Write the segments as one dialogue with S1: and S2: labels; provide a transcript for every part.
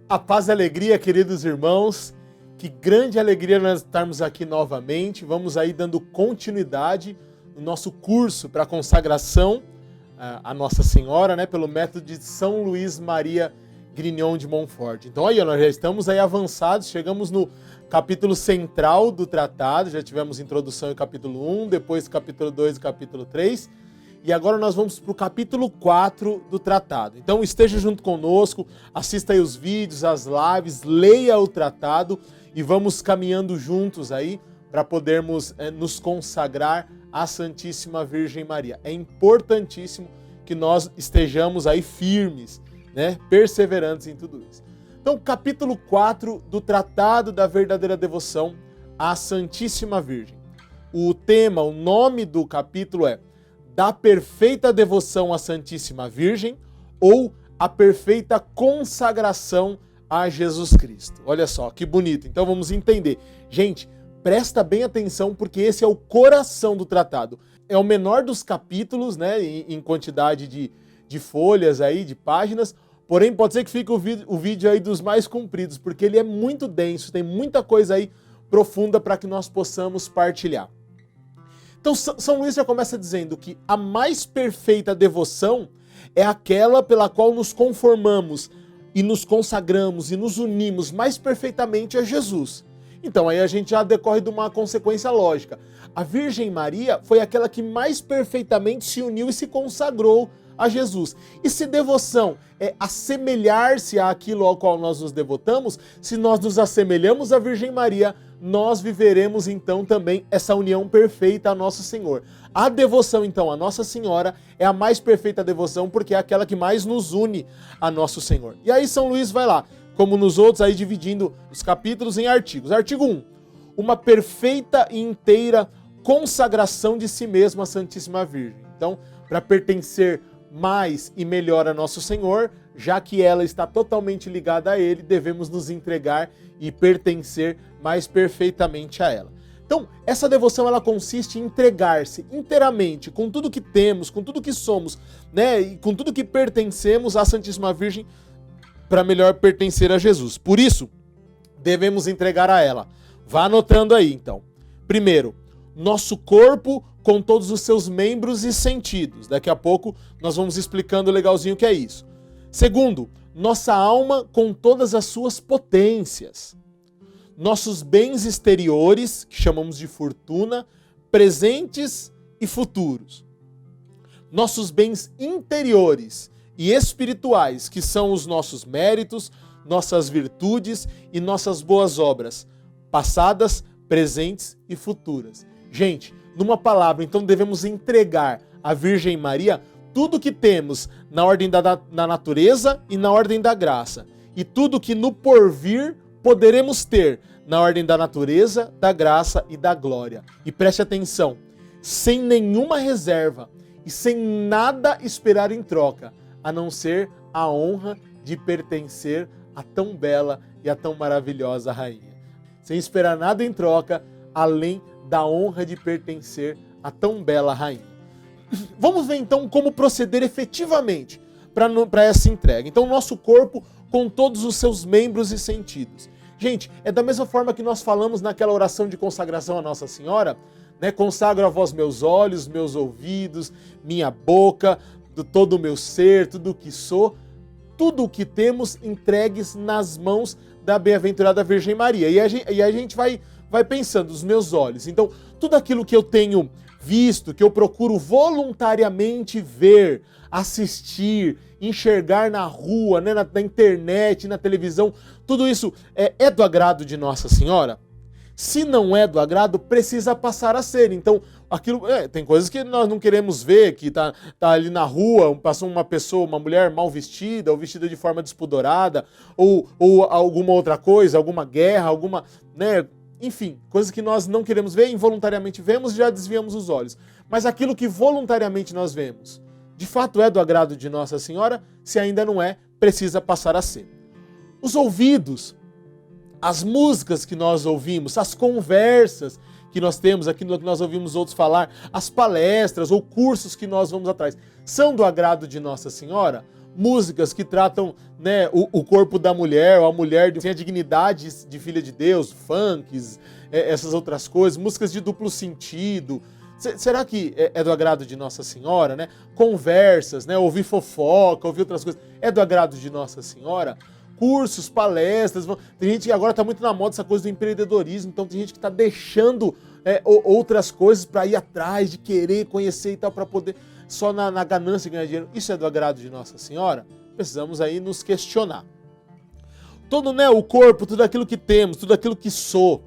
S1: A paz e alegria, queridos irmãos, que grande alegria nós estarmos aqui novamente. Vamos aí dando continuidade no nosso curso para consagração a Nossa Senhora, né, pelo método de São Luís Maria Grignion de Montfort. Então aí, nós já estamos aí avançados, chegamos no capítulo central do tratado, já tivemos introdução em capítulo 1, depois capítulo 2 e capítulo 3, e agora nós vamos para o capítulo 4 do tratado. Então esteja junto conosco, assista aí os vídeos, as lives, leia o tratado e vamos caminhando juntos aí para podermos nos consagrar à Santíssima Virgem Maria. É importantíssimo que nós estejamos aí firmes, né, perseverantes em tudo isso. Então, capítulo 4 do Tratado da Verdadeira Devoção à Santíssima Virgem. O tema, o nome do capítulo é Da Perfeita Devoção à Santíssima Virgem ou A Perfeita Consagração a Jesus Cristo. Olha só, que bonito. Então vamos entender. Gente, presta bem atenção porque esse é o coração do tratado. É o menor dos capítulos, né, em quantidade de folhas aí, de páginas, porém pode ser que fique o vídeo aí dos mais compridos, porque ele é muito denso, tem muita coisa aí profunda para que nós possamos partilhar. Então São Luís já começa dizendo que a mais perfeita devoção é aquela pela qual nos conformamos e nos consagramos e nos unimos mais perfeitamente a Jesus. Então aí a gente já decorre de uma consequência lógica. A Virgem Maria foi aquela que mais perfeitamente se uniu e se consagrou a Jesus. E se devoção é assemelhar-se àquilo ao qual nós nos devotamos, se nós nos assemelhamos à Virgem Maria, nós viveremos então também essa união perfeita a Nosso Senhor. A devoção então a Nossa Senhora é a mais perfeita devoção porque é aquela que mais nos une a Nosso Senhor. E aí São Luís vai lá, como nos outros, aí dividindo os capítulos em artigos. Artigo 1. Uma perfeita e inteira consagração de si mesmo à Santíssima Virgem. Então, para pertencer mais e melhor a Nosso Senhor, já que ela está totalmente ligada a Ele, devemos nos entregar e pertencer mais perfeitamente a ela. Então, essa devoção ela consiste em entregar-se inteiramente, com tudo que temos, com tudo que somos, né, e com tudo que pertencemos à Santíssima Virgem, para melhor pertencer a Jesus. Por isso, devemos entregar a ela. Vá anotando aí, então. Primeiro, nosso corpo com todos os seus membros e sentidos. Daqui a pouco nós vamos explicando legalzinho o que é isso. Segundo, nossa alma com todas as suas potências. Nossos bens exteriores, que chamamos de fortuna, presentes e futuros. Nossos bens interiores e espirituais, que são os nossos méritos, nossas virtudes e nossas boas obras, passadas, presentes e futuras. Gente, numa palavra, então devemos entregar à Virgem Maria tudo que temos na ordem da natureza e na ordem da graça, e tudo que no porvir poderemos ter na ordem da natureza, da graça e da glória. E preste atenção, sem nenhuma reserva e sem nada esperar em troca, a não ser a honra de pertencer a tão bela e a tão maravilhosa rainha. Sem esperar nada em troca, além da honra de pertencer a tão bela rainha. Vamos ver então como proceder efetivamente para essa entrega. Então, nosso corpo com todos os seus membros e sentidos. Gente, é da mesma forma que nós falamos naquela oração de consagração à Nossa Senhora, né? Consagro a vós meus olhos, meus ouvidos, minha boca, todo o meu ser, tudo o que sou, tudo o que temos entregues nas mãos da bem-aventurada Virgem Maria. E a gente vai pensando, os meus olhos. Então, tudo aquilo que eu tenho visto, que eu procuro voluntariamente ver, assistir, enxergar na rua, né, na internet, na televisão, tudo isso é do agrado de Nossa Senhora? Se não é do agrado, precisa passar a ser. Então, aquilo tem coisas que nós não queremos ver, que tá ali na rua, passou uma pessoa, uma mulher mal vestida, ou vestida de forma despudorada, ou alguma outra coisa, alguma guerra, alguma, né, enfim, coisas que nós não queremos ver, involuntariamente vemos e já desviamos os olhos. Mas aquilo que voluntariamente nós vemos, de fato é do agrado de Nossa Senhora? Se ainda não é, precisa passar a ser. Os ouvidos, as músicas que nós ouvimos, as conversas que nós temos, aquilo que nós ouvimos outros falar, as palestras ou cursos que nós vamos atrás, são do agrado de Nossa Senhora? músicas que tratam, né, o corpo da mulher, ou a mulher sem a dignidade de filha de Deus, funks, essas outras coisas, músicas de duplo sentido. Será que é do agrado de Nossa Senhora, né? Conversas, né? Ouvir fofoca, ouvir outras coisas, é do agrado de Nossa Senhora? Cursos, palestras, tem gente que agora está muito na moda essa coisa do empreendedorismo, então tem gente que está deixando outras coisas para ir atrás, de querer conhecer e tal, para poder, só na ganância ganhar dinheiro. Isso é do agrado de Nossa Senhora? Precisamos aí nos questionar. Todo, né, o corpo, tudo aquilo que temos, tudo aquilo que sou.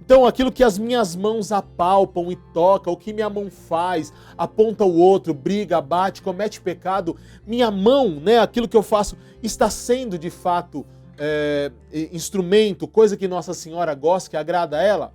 S1: Então, aquilo que as minhas mãos apalpam e tocam, o que minha mão faz, aponta o outro, briga, bate, comete pecado, minha mão, né, aquilo que eu faço, está sendo de fato instrumento, coisa que Nossa Senhora gosta, que agrada a ela?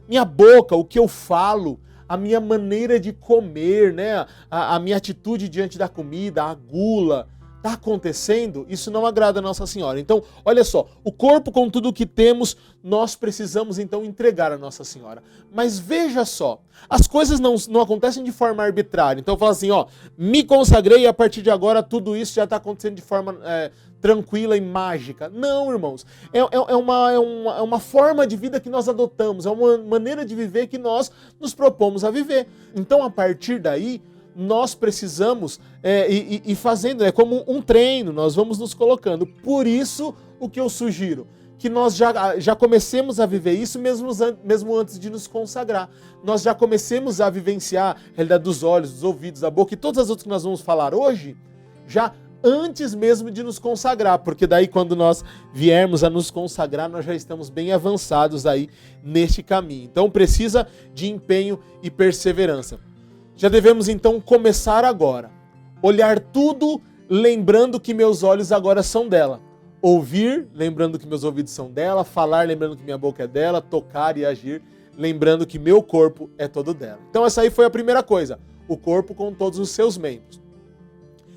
S1: Minha boca, o que eu falo, a minha maneira de comer, né, a minha atitude diante da comida, a gula, está acontecendo? Isso não agrada a Nossa Senhora. Então, olha só, o corpo com tudo o que temos, nós precisamos então entregar a Nossa Senhora. Mas veja só, as coisas não acontecem de forma arbitrária. Então, fala assim, ó, me consagrei e a partir de agora tudo isso já está acontecendo de forma tranquila e mágica. Não, irmãos, é uma forma de vida que nós adotamos, é uma maneira de viver que nós nos propomos a viver. Então, a partir daí, nós precisamos ir fazendo, é como um treino, nós vamos nos colocando. Por isso, o que eu sugiro, que nós já comecemos a viver isso mesmo antes de nos consagrar. Nós já comecemos a vivenciar a realidade dos olhos, dos ouvidos, da boca e todas as outras que nós vamos falar hoje, já antes mesmo de nos consagrar, porque daí quando nós viermos a nos consagrar, nós já estamos bem avançados aí neste caminho. Então precisa de empenho e perseverança. Já devemos então começar agora. Olhar tudo lembrando que meus olhos agora são dela. Ouvir, lembrando que meus ouvidos são dela. Falar, lembrando que minha boca é dela. Tocar e agir, lembrando que meu corpo é todo dela. Então essa aí foi a primeira coisa. O corpo com todos os seus membros.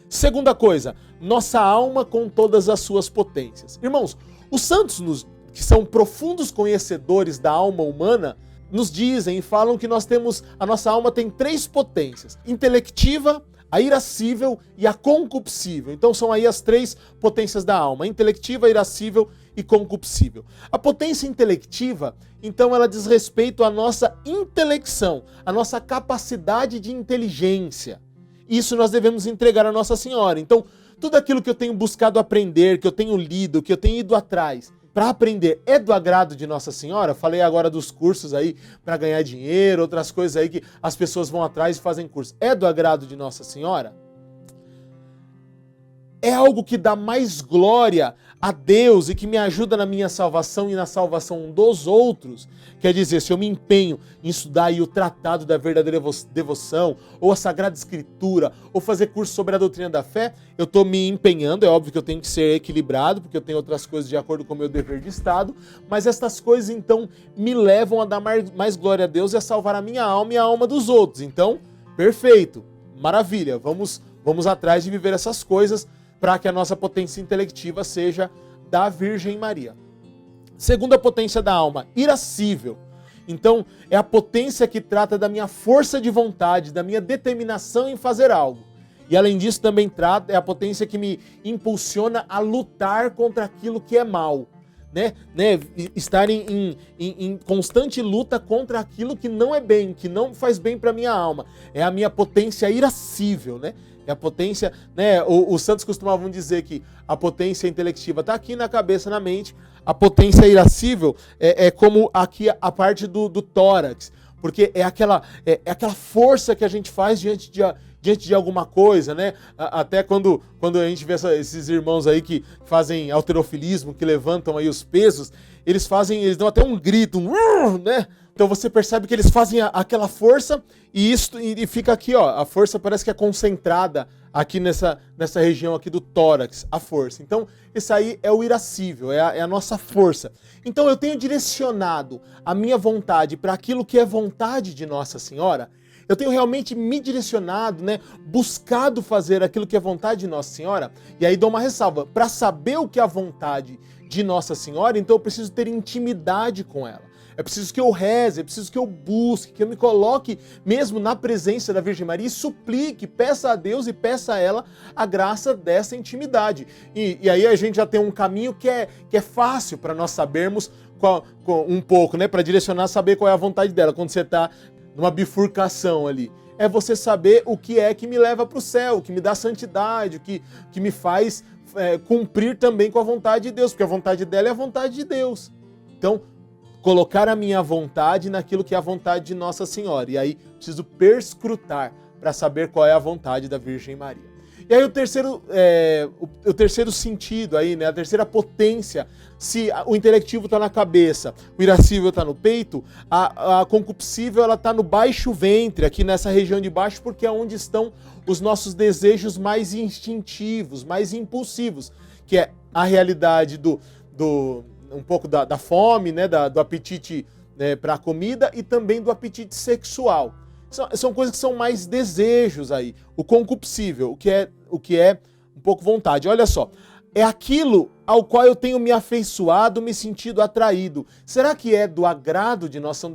S1: Segunda coisa, nossa alma com todas as suas potências. Irmãos, os santos, que são profundos conhecedores da alma humana, nos dizem e falam que a nossa alma tem 3 potências: intelectiva, a irascível e a concupiscível. Então são aí as 3 potências da alma: intelectiva, irascível e concupiscível. A potência intelectiva, então, ela diz respeito à nossa intelecção, à nossa capacidade de inteligência. Isso nós devemos entregar a Nossa Senhora. Então, tudo aquilo que eu tenho buscado aprender, que eu tenho lido, que eu tenho ido atrás, para aprender, é do agrado de Nossa Senhora? Falei agora dos cursos aí para ganhar dinheiro, outras coisas aí que as pessoas vão atrás e fazem curso. É do agrado de Nossa Senhora? É algo que dá mais glória a Deus e que me ajuda na minha salvação e na salvação dos outros? Quer dizer, se eu me empenho em estudar aí o Tratado da Verdadeira Devoção, ou a Sagrada Escritura, ou fazer curso sobre a doutrina da fé, eu estou me empenhando. É óbvio que eu tenho que ser equilibrado, porque eu tenho outras coisas de acordo com o meu dever de Estado, mas estas coisas então me levam a dar mais glória a Deus e a salvar a minha alma e a alma dos outros. Então, perfeito, maravilha, vamos atrás de viver essas coisas, para que a nossa potência intelectiva seja da Virgem Maria. Segunda potência da alma, irascível. Então, é a potência que trata da minha força de vontade, da minha determinação em fazer algo. E além disso, também é a potência que me impulsiona a lutar contra aquilo que é mal. Estar em constante luta contra aquilo que não é bem, que não faz bem para a minha alma. É a minha potência irascível, né? É a potência, né? Os santos costumavam dizer que a potência intelectiva está aqui na cabeça, na mente. A potência irascível é como aqui a parte do tórax, porque é aquela força que a gente faz diante de alguma coisa, né? Até quando a gente vê esses irmãos aí que fazem halterofilismo, que levantam aí os pesos, eles dão até um grito, né? Então você percebe que eles fazem aquela força e fica aqui, ó, a força parece que é concentrada aqui nessa região aqui do tórax, a força. Então, esse aí é o irascível, é a nossa força. Então, eu tenho direcionado a minha vontade para aquilo que é vontade de Nossa Senhora. Eu tenho realmente me direcionado, né, buscado fazer aquilo que é vontade de Nossa Senhora. E aí dou uma ressalva, para saber o que é a vontade de Nossa Senhora, então eu preciso ter intimidade com ela. é preciso que eu reze, é preciso que eu busque, que eu me coloque mesmo na presença da Virgem Maria e suplique, peça a Deus e peça a ela a graça dessa intimidade. E aí a gente já tem um caminho que é fácil para nós sabermos um pouco, né, para direcionar, saber qual é a vontade dela, quando você está numa bifurcação ali. É você saber o que é que me leva para o céu, o que me dá santidade, o que me faz cumprir também com a vontade de Deus, porque a vontade dela é a vontade de Deus. Então, colocar a minha vontade naquilo que é a vontade de Nossa Senhora. E aí, preciso perscrutar para saber qual é a vontade da Virgem Maria. E aí o terceiro sentido, aí, né, a terceira potência, se o intelectivo está na cabeça, o irascível está no peito, a concupiscível está no baixo ventre, aqui nessa região de baixo, porque é onde estão os nossos desejos mais instintivos, mais impulsivos, que é a realidade um pouco da fome, né, do apetite, né, para a comida e também do apetite sexual. São coisas que são mais desejos aí. O concupiscível, o que é um pouco vontade. Olha só, é aquilo ao qual eu tenho me afeiçoado, me sentido atraído. Será que é do agrado de Nossa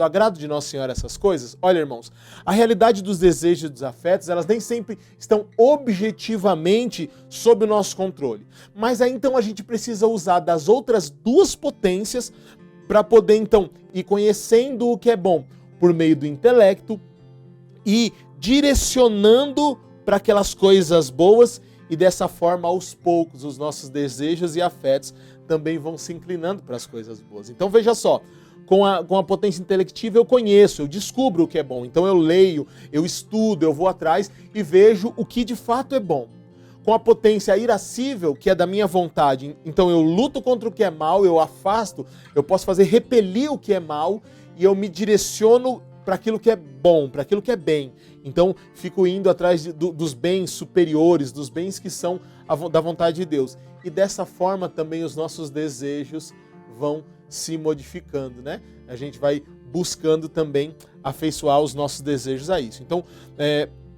S1: Senhora essas coisas? Olha, irmãos, a realidade dos desejos e dos afetos, elas nem sempre estão objetivamente sob o nosso controle. Mas aí então a gente precisa usar das outras duas potências para poder então ir conhecendo o que é bom por meio do intelecto e direcionando para aquelas coisas boas, e dessa forma, aos poucos, os nossos desejos e afetos também vão se inclinando para as coisas boas. Então veja só, com a potência intelectiva eu conheço, eu descubro o que é bom. Então eu leio, eu estudo, eu vou atrás e vejo o que de fato é bom. Com a potência irascível, que é da minha vontade, então eu luto contra o que é mal, eu afasto, eu posso fazer repelir o que é mal e eu me direciono para aquilo que é bom, para aquilo que é bem. Então, fico indo atrás dos bens superiores, dos bens que são da vontade de Deus. E dessa forma também os nossos desejos vão se modificando, né? A gente vai buscando também afeiçoar os nossos desejos a isso. Então,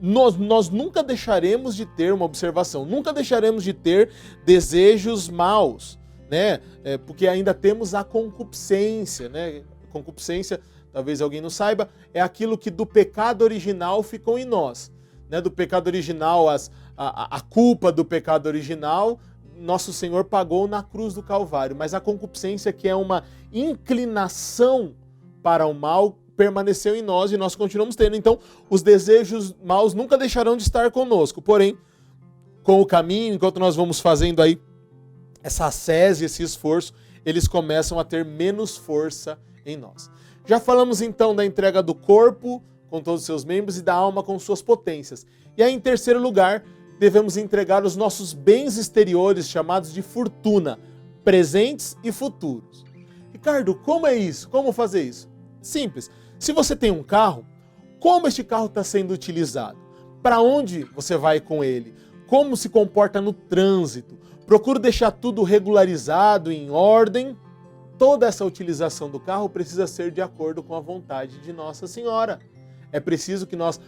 S1: nós nunca deixaremos de ter uma observação, nunca deixaremos de ter desejos maus, né? Porque ainda temos a concupiscência, né? Concupiscência, talvez alguém não saiba, é aquilo que do pecado original ficou em nós. Né? Do pecado original, a culpa do pecado original, nosso Senhor pagou na cruz do Calvário. Mas a concupiscência, que é uma inclinação para o mal, permaneceu em nós e nós continuamos tendo. Então, os desejos maus nunca deixarão de estar conosco. Porém, com o caminho, enquanto nós vamos fazendo aí essa ascese, esse esforço, eles começam a ter menos força em nós. Já falamos então da entrega do corpo com todos os seus membros e da alma com suas potências. E aí, em terceiro lugar, devemos entregar os nossos bens exteriores, chamados de fortuna, presentes e futuros. Ricardo, como é isso? Como fazer isso? Simples. Se você tem um carro, como este carro está sendo utilizado? Para onde você vai com ele? Como se comporta no trânsito? Procuro deixar tudo regularizado, em ordem. Toda essa utilização do carro precisa ser de acordo com a vontade de Nossa Senhora. É preciso que nós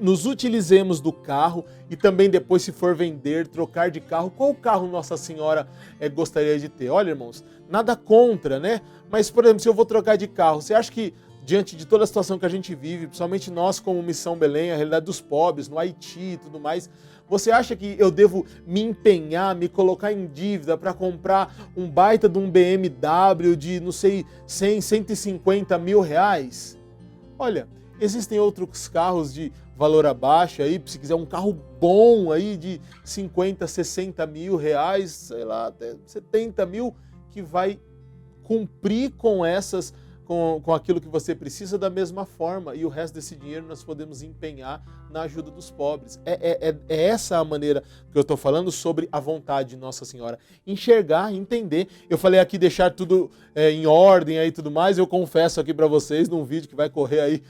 S1: nos utilizemos do carro e também depois, se for vender, trocar de carro. Qual carro Nossa Senhora gostaria de ter? Olha, irmãos, nada contra, né? Mas, por exemplo, se eu vou trocar de carro, você acha que diante de toda a situação que a gente vive, principalmente nós como Missão Belém, a realidade dos pobres, no Haiti e tudo mais, você acha que eu devo me empenhar, me colocar em dívida para comprar um baita de um BMW de, não sei, 100, 150 mil reais? Olha, existem outros carros de valor abaixo aí, se quiser um carro bom aí de 50, 60 mil reais, sei lá, até 70 mil, que vai cumprir com com aquilo que você precisa da mesma forma, e o resto desse dinheiro nós podemos empenhar na ajuda dos pobres. É essa a maneira que eu estou falando sobre a vontade de Nossa Senhora. Enxergar, entender. Eu falei aqui deixar tudo em ordem aí e tudo mais, eu confesso aqui para vocês num vídeo que vai correr aí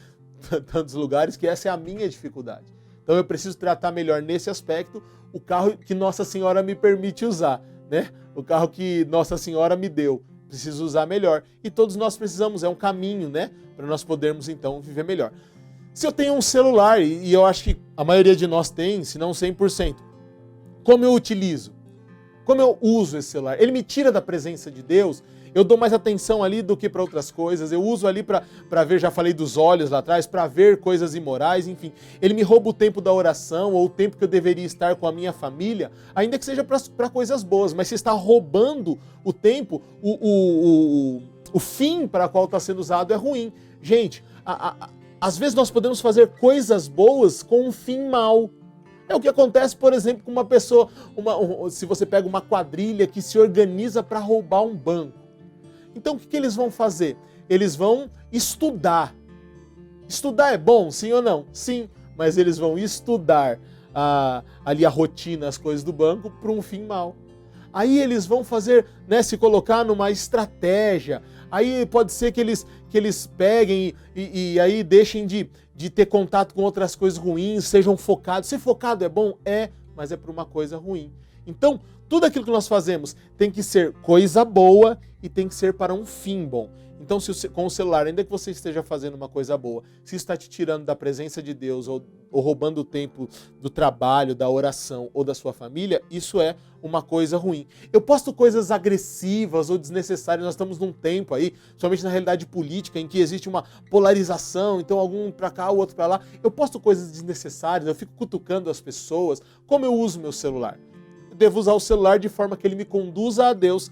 S1: tantos lugares, que essa é a minha dificuldade. Então eu preciso tratar melhor nesse aspecto o carro que Nossa Senhora me permite usar, né? O carro que Nossa Senhora me deu. Preciso usar melhor. E todos nós precisamos, é um caminho, né? Para nós podermos, então, viver melhor. Se eu tenho um celular, e eu acho que a maioria de nós tem, se não 100%, como eu utilizo? Como eu uso esse celular? Ele me tira da presença de Deus? Eu dou mais atenção ali do que para outras coisas. Eu uso ali para ver, já falei dos olhos lá atrás, para ver coisas imorais, enfim. Ele me rouba o tempo da oração ou o tempo que eu deveria estar com a minha família, ainda que seja para coisas boas, mas se está roubando o tempo, o fim para qual está sendo usado é ruim. Gente, às vezes nós podemos fazer coisas boas com um fim mau. É o que acontece, por exemplo, com uma pessoa, se você pega uma quadrilha que se organiza para roubar um banco. Então o que eles vão fazer? Eles vão estudar. Estudar é bom, sim ou não? Sim, mas eles vão estudar ali a rotina, as coisas do banco para um fim mau. Aí eles vão fazer, né, se colocar numa estratégia. Aí pode ser que eles peguem e aí deixem de ter contato com outras coisas ruins, sejam focados. Ser focado é bom? É, mas é para uma coisa ruim. Então, tudo aquilo que nós fazemos tem que ser coisa boa e tem que ser para um fim bom. Então, com o celular, ainda que você esteja fazendo uma coisa boa, se está te tirando da presença de Deus ou roubando o tempo do trabalho, da oração ou da sua família, isso é uma coisa ruim. Eu posto coisas agressivas ou desnecessárias, nós estamos num tempo aí, somente na realidade política, em que existe uma polarização, então algum para cá, o outro para lá. Eu posto coisas desnecessárias, eu fico cutucando as pessoas. Como eu uso meu celular? Eu devo usar o celular de forma que ele me conduza a Deus,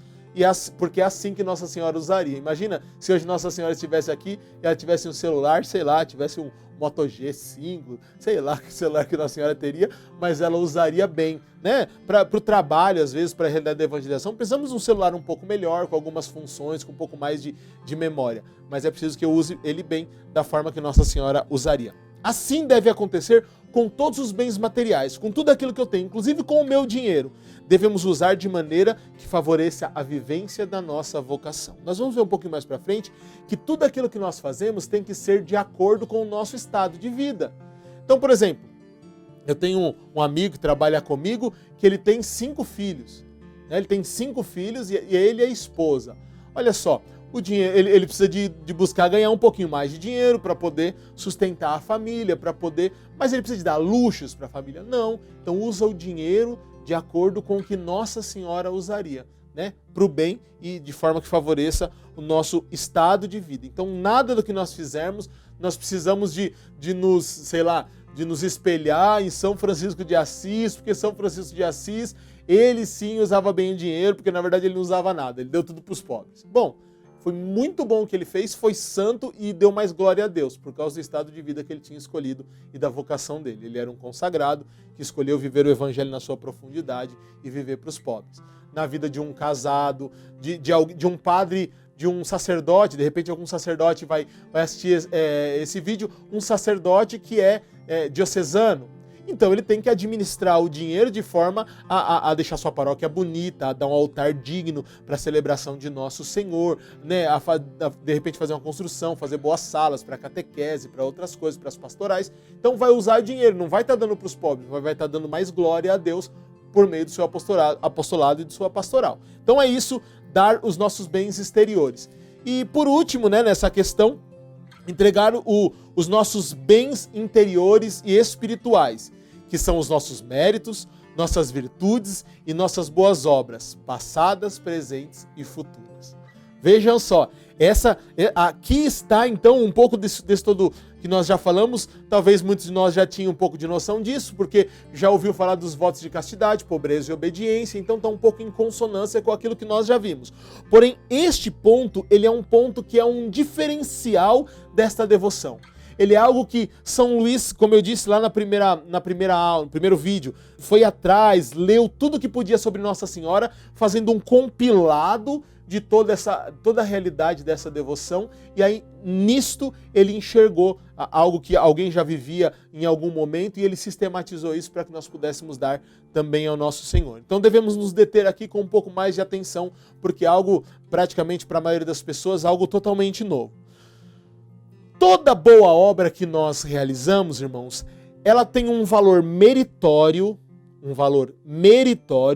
S1: porque é assim que Nossa Senhora usaria. Imagina se hoje Nossa Senhora estivesse aqui e ela tivesse um celular, sei lá, tivesse um Moto G5, sei lá que celular que Nossa Senhora teria, mas ela usaria bem, né? Para o trabalho, às vezes, para a realidade da evangelização, precisamos de um celular um pouco melhor, com algumas funções, com um pouco mais de memória. Mas é preciso que eu use ele bem, da forma que Nossa Senhora usaria. Assim deve acontecer com todos os bens materiais, com tudo aquilo que eu tenho, inclusive com o meu dinheiro. Devemos usar de maneira que favoreça a vivência da nossa vocação. Nós vamos ver um pouquinho mais para frente que tudo aquilo que nós fazemos tem que ser de acordo com o nosso estado de vida. Então, por exemplo, eu tenho um amigo que trabalha comigo que ele tem 5 filhos. Né? Ele tem 5 filhos e ele é a esposa. Olha só, o dinheiro, ele precisa de buscar ganhar um pouquinho mais de dinheiro para poder sustentar a família, mas ele precisa de dar luxos para a família? Não. Então usa o dinheiro de acordo com o que Nossa Senhora usaria, né? Para o bem e de forma que favoreça o nosso estado de vida. Então nada do que nós fizermos, nós precisamos de nos espelhar em São Francisco de Assis, porque São Francisco de Assis, ele sim usava bem o dinheiro, porque na verdade ele não usava nada, ele deu tudo para os pobres. Bom, foi muito bom o que ele fez, foi santo e deu mais glória a Deus, por causa do estado de vida que ele tinha escolhido e da vocação dele. Ele era um consagrado que escolheu viver o evangelho na sua profundidade e viver para os pobres. Na vida de um casado, de um padre, de um sacerdote, de repente algum sacerdote vai assistir esse vídeo, um sacerdote que é diocesano. Então ele tem que administrar o dinheiro de forma a deixar sua paróquia bonita, a dar um altar digno para a celebração de Nosso Senhor, né? De repente fazer uma construção, fazer boas salas para catequese, para outras coisas, para as pastorais. Então vai usar o dinheiro, não vai estar dando para os pobres, mas vai estar dando mais glória a Deus por meio do seu apostolado e de sua pastoral. Então é isso, dar os nossos bens exteriores. E por último, né, nessa questão, entregar os nossos bens interiores e espirituais, que são os nossos méritos, nossas virtudes e nossas boas obras, passadas, presentes e futuras. Vejam só, aqui está então um pouco desse todo que nós já falamos. Talvez muitos de nós já tinham um pouco de noção disso, porque já ouviu falar dos votos de castidade, pobreza e obediência, então está um pouco em consonância com aquilo que nós já vimos. Porém, este ponto, ele é um ponto que é um diferencial desta devoção. Ele é algo que São Luís, como eu disse lá na primeira aula, no primeiro vídeo, foi atrás, leu tudo que podia sobre Nossa Senhora, fazendo um compilado de toda a realidade dessa devoção, e aí nisto ele enxergou algo que alguém já vivia em algum momento e ele sistematizou isso para que nós pudéssemos dar também ao nosso Senhor. Então devemos nos deter aqui com um pouco mais de atenção, porque é algo, praticamente para a maioria das pessoas, algo totalmente novo. Toda boa obra que nós realizamos, irmãos, ela tem um valor meritório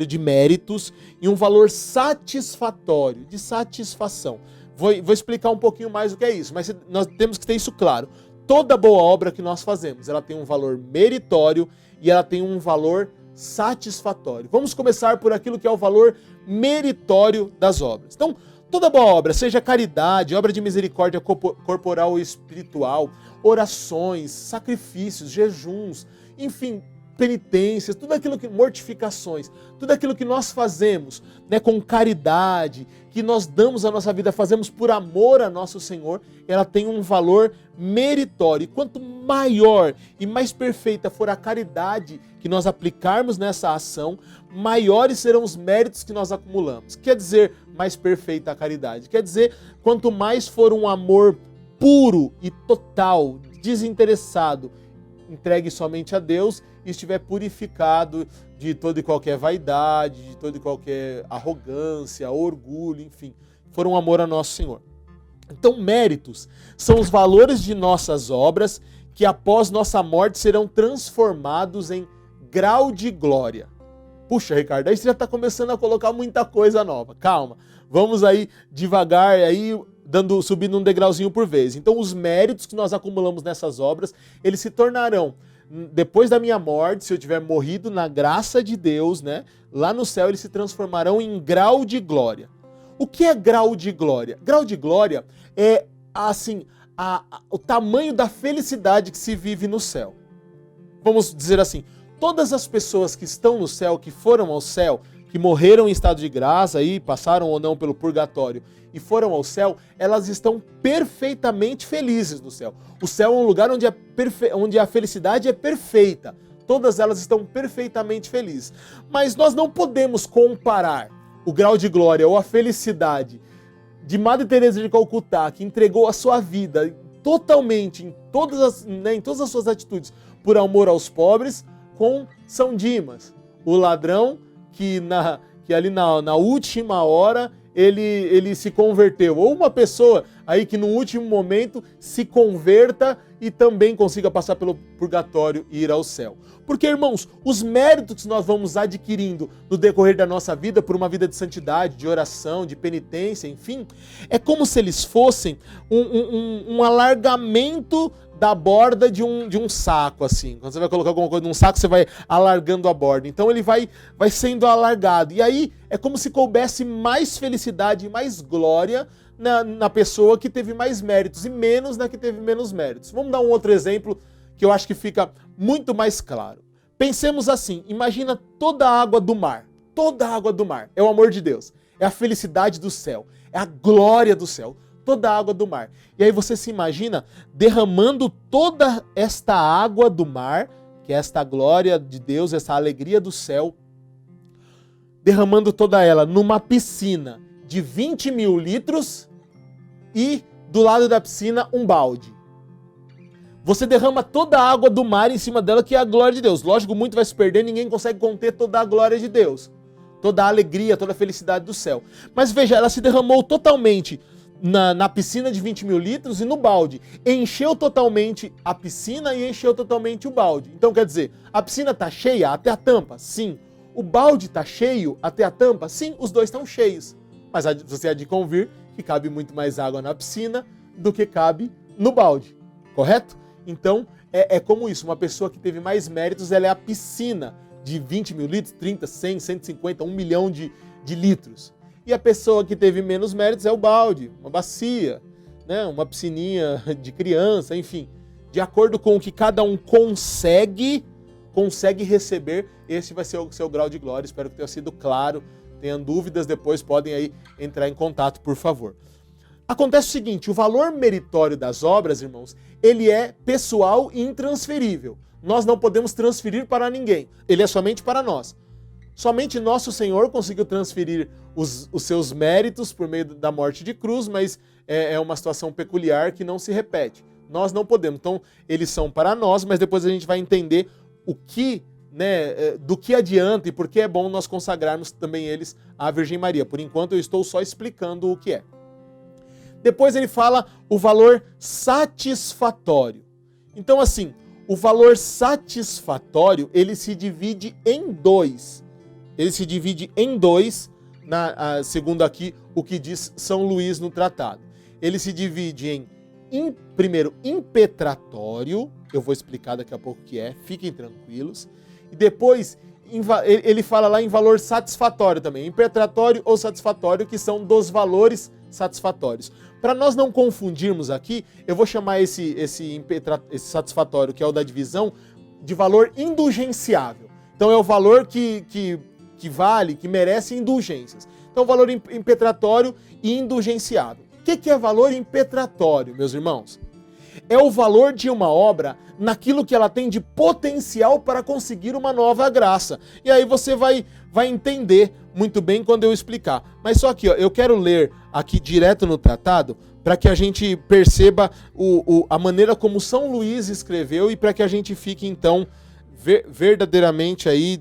S1: de méritos e um valor satisfatório, de satisfação. Vou explicar um pouquinho mais o que é isso, mas nós temos que ter isso claro. Toda boa obra que nós fazemos, ela tem um valor meritório e ela tem um valor satisfatório. Vamos começar por aquilo que é o valor meritório das obras. Então, Toda boa obra, seja caridade, obra de misericórdia corporal ou espiritual, orações, sacrifícios, jejuns, enfim, penitências, tudo aquilo que, mortificações, tudo aquilo que nós fazemos, né, com caridade, que nós damos a nossa vida, fazemos por amor a nosso Senhor, ela tem um valor meritório. E quanto maior e mais perfeita for a caridade que nós aplicarmos nessa ação, maiores serão os méritos que nós acumulamos. Quer dizer, mais perfeita a caridade. Quer dizer, quanto mais for um amor puro e total, desinteressado, entregue somente a Deus e estiver purificado de toda e qualquer vaidade, de toda e qualquer arrogância, orgulho, enfim, for um amor a nosso Senhor. Então, méritos são os valores de nossas obras que após nossa morte serão transformados em grau de glória. Puxa, Ricardo, aí você já está começando a colocar muita coisa nova. Calma, vamos aí devagar, aí subindo um degrauzinho por vez. Então, os méritos que nós acumulamos nessas obras, eles se tornarão, depois da minha morte, se eu tiver morrido na graça de Deus, né, lá no céu, eles se transformarão em grau de glória. O que é grau de glória? Grau de glória é, assim, o tamanho da felicidade que se vive no céu. Vamos dizer assim, todas as pessoas que estão no céu, que foram ao céu, que morreram em estado de graça e passaram ou não pelo purgatório e foram ao céu, elas estão perfeitamente felizes no céu. O céu é um lugar onde a felicidade é perfeita. Todas elas estão perfeitamente felizes. Mas nós não podemos comparar o grau de glória ou a felicidade de Madre Teresa de Calcutá, que entregou a sua vida totalmente, em todas as suas atitudes, por amor aos pobres, com São Dimas, o ladrão que ali na última hora ele se converteu. Ou uma pessoa aí que no último momento se converta e também consiga passar pelo purgatório e ir ao céu. Porque, irmãos, os méritos que nós vamos adquirindo no decorrer da nossa vida, por uma vida de santidade, de oração, de penitência, enfim, é como se eles fossem um alargamento da borda de um saco, assim. Quando você vai colocar alguma coisa num saco, você vai alargando a borda. Então ele vai sendo alargado. E aí é como se coubesse mais felicidade e mais glória na pessoa que teve mais méritos e menos na que teve menos méritos. Vamos dar um outro exemplo que eu acho que fica muito mais claro. Pensemos assim, imagina toda a água do mar. Toda a água do mar é o amor de Deus, é a felicidade do céu, é a glória do céu. Toda a água do mar. E aí você se imagina derramando toda esta água do mar, que é esta glória de Deus, essa alegria do céu, derramando toda ela numa piscina de 20 mil litros e do lado da piscina um balde. Você derrama toda a água do mar em cima dela, que é a glória de Deus. Lógico, muito vai se perder, ninguém consegue conter toda a glória de Deus. Toda a alegria, toda a felicidade do céu. Mas veja, ela se derramou totalmente na piscina de 20 mil litros e no balde. Encheu totalmente a piscina e encheu totalmente o balde. Então quer dizer, a piscina está cheia até a tampa? Sim. O balde está cheio até a tampa? Sim, os dois estão cheios. Mas você há de convir que cabe muito mais água na piscina do que cabe no balde. Correto? Então é como isso. Uma pessoa que teve mais méritos, ela é a piscina de 20 mil litros, 30, 100, 150, 1 milhão de litros. E a pessoa que teve menos méritos é o balde, uma bacia, né? Uma piscininha de criança, enfim. De acordo com o que cada um consegue receber, esse vai ser o seu grau de glória. Espero que tenha sido claro. Tenham dúvidas, depois podem aí entrar em contato, por favor. Acontece o seguinte, o valor meritório das obras, irmãos, ele é pessoal e intransferível. Nós não podemos transferir para ninguém, ele é somente para nós. Somente nosso Senhor conseguiu transferir os seus méritos por meio da morte de cruz, mas é uma situação peculiar que não se repete. Nós não podemos. Então, eles são para nós, mas depois a gente vai entender o que, né, do que adianta e por que é bom nós consagrarmos também eles à Virgem Maria. Por enquanto, eu estou só explicando o que é. Depois ele fala o valor satisfatório. Então, assim, o valor satisfatório, ele se divide em dois. Ele se divide em dois, segundo aqui o que diz São Luís no tratado. Ele se divide primeiro, impetratório, eu vou explicar daqui a pouco o que é, fiquem tranquilos. E depois, ele fala lá em valor satisfatório também, impetratório ou satisfatório, que são dos valores satisfatórios. Para nós não confundirmos aqui, eu vou chamar esse satisfatório, que é o da divisão, de valor indulgenciável. Então é o valor que vale, que merece indulgências. Então valor impetratório e indulgenciável. O que é valor impetratório, meus irmãos? É o valor de uma obra naquilo que ela tem de potencial para conseguir uma nova graça. E aí você vai entender muito bem quando eu explicar. Mas só aqui, ó, eu quero ler aqui direto no tratado para que a gente perceba a maneira como São Luís escreveu e para que a gente fique, então, verdadeiramente aí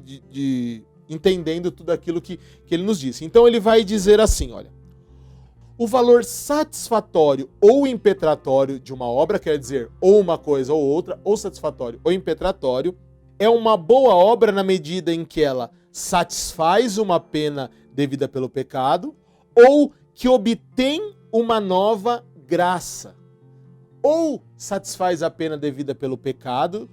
S1: entendendo tudo aquilo que ele nos disse. Então ele vai dizer assim, olha: o valor satisfatório ou impetratório de uma obra, quer dizer, ou uma coisa ou outra, ou satisfatório ou impetratório, é uma boa obra na medida em que ela satisfaz uma pena devida pelo pecado, ou que obtém uma nova graça. Ou satisfaz a pena devida pelo pecado,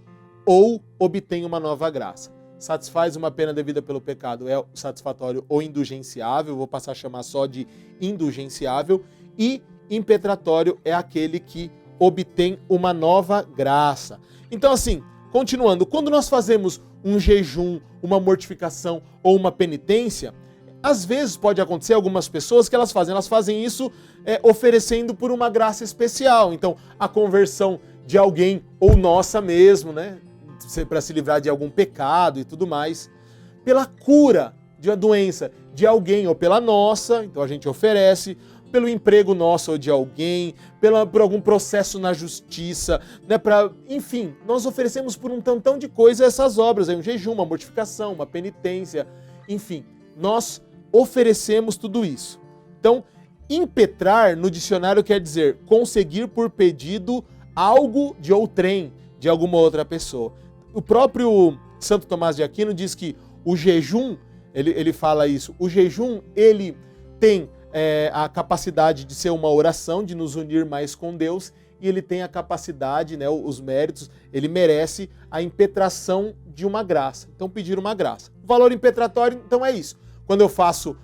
S1: ou obtém uma nova graça. Satisfaz uma pena devida pelo pecado é satisfatório ou indulgenciável, vou passar a chamar só de indulgenciável, e impetratório é aquele que obtém uma nova graça. Então assim, continuando, quando nós fazemos um jejum, uma mortificação ou uma penitência, às vezes pode acontecer algumas pessoas que elas fazem isso oferecendo por uma graça especial. Então a conversão de alguém ou nossa mesmo, né? Para se livrar de algum pecado e tudo mais, pela cura de uma doença de alguém ou pela nossa, então a gente oferece, pelo emprego nosso ou de alguém, por algum processo na justiça, né, enfim, nós oferecemos por um tantão de coisa essas obras, um jejum, uma mortificação, uma penitência, enfim, nós oferecemos tudo isso. Então, impetrar no dicionário quer dizer conseguir por pedido algo de outrem, de alguma outra pessoa. O próprio Santo Tomás de Aquino diz que o jejum, ele fala isso, o jejum ele tem a capacidade de ser uma oração, de nos unir mais com Deus, e ele tem a capacidade, né, os méritos, ele merece a impetração de uma graça, então pedir uma graça. O valor impetratório, então é isso, quando eu faço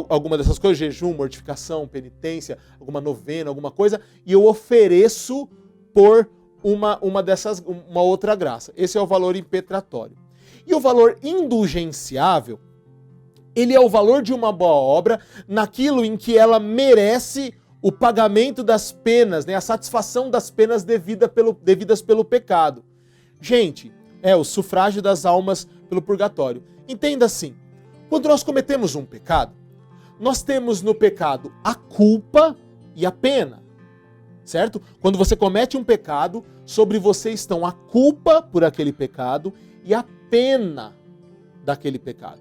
S1: alguma dessas coisas, jejum, mortificação, penitência, alguma novena, alguma coisa, e eu ofereço por uma outra graça. Esse é o valor impetratório. E o valor indulgenciável, ele é o valor de uma boa obra naquilo em que ela merece o pagamento das penas, né, a satisfação das penas devidas pelo pecado. Gente, é o sufrágio das almas pelo purgatório. Entenda assim, quando nós cometemos um pecado, nós temos no pecado a culpa e a pena. Certo? Quando você comete um pecado, sobre você estão a culpa por aquele pecado e a pena daquele pecado.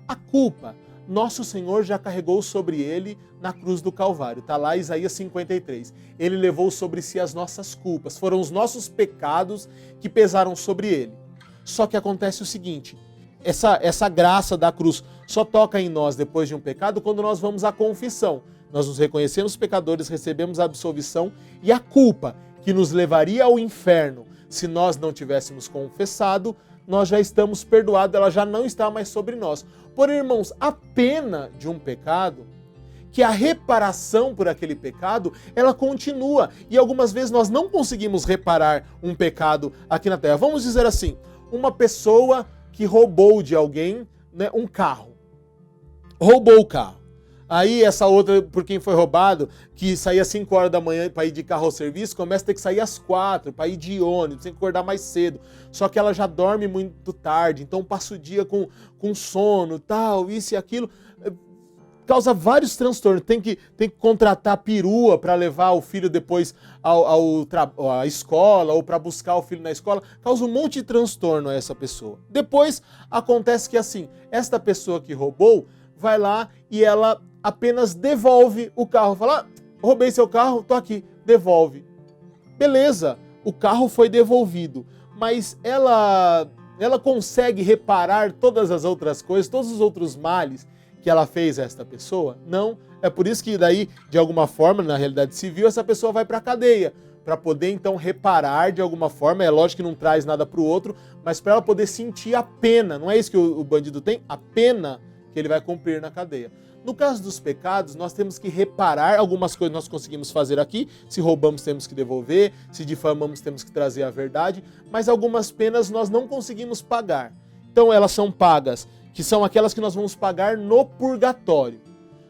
S1: A culpa, nosso Senhor já carregou sobre ele na cruz do Calvário. Está lá Isaías 53. Ele levou sobre si as nossas culpas. Foram os nossos pecados que pesaram sobre ele. Só que acontece o seguinte, essa graça da cruz só toca em nós depois de um pecado quando nós vamos à confissão. Nós nos reconhecemos pecadores, recebemos a absolvição e a culpa que nos levaria ao inferno se nós não tivéssemos confessado, nós já estamos perdoados, ela já não está mais sobre nós. Porém, irmãos, a pena de um pecado, que a reparação por aquele pecado, ela continua. E algumas vezes nós não conseguimos reparar um pecado aqui na Terra. Vamos dizer assim, uma pessoa que roubou de alguém, né, um carro. Roubou o carro. Aí essa outra, por quem foi roubado, que saía às 5 horas da manhã para ir de carro ao serviço, começa a ter que sair às 4 para ir de ônibus, tem que acordar mais cedo. Só que ela já dorme muito tarde, então passa o dia com sono, tal, isso e aquilo. Causa vários transtornos. Tem que contratar perua para levar o filho depois à escola ou para buscar o filho na escola. Causa um monte de transtorno a essa pessoa. Depois acontece que assim, esta pessoa que roubou vai lá e ela apenas devolve o carro. Fala, roubei seu carro, tô aqui, devolve. Beleza, o carro foi devolvido, mas ela consegue reparar todas as outras coisas, todos os outros males que ela fez a esta pessoa? Não. É por isso que daí, de alguma forma, na realidade civil, essa pessoa vai para a cadeia, para poder então reparar de alguma forma. É lógico que não traz nada para o outro, mas para ela poder sentir a pena. Não é isso que o bandido tem? A pena que porque ele vai cumprir na cadeia. No caso dos pecados, nós temos que reparar algumas coisas que nós conseguimos fazer aqui. Se roubamos, temos que devolver. Se difamamos, temos que trazer a verdade. Mas algumas penas nós não conseguimos pagar. Então elas são pagas, que são aquelas que nós vamos pagar no purgatório.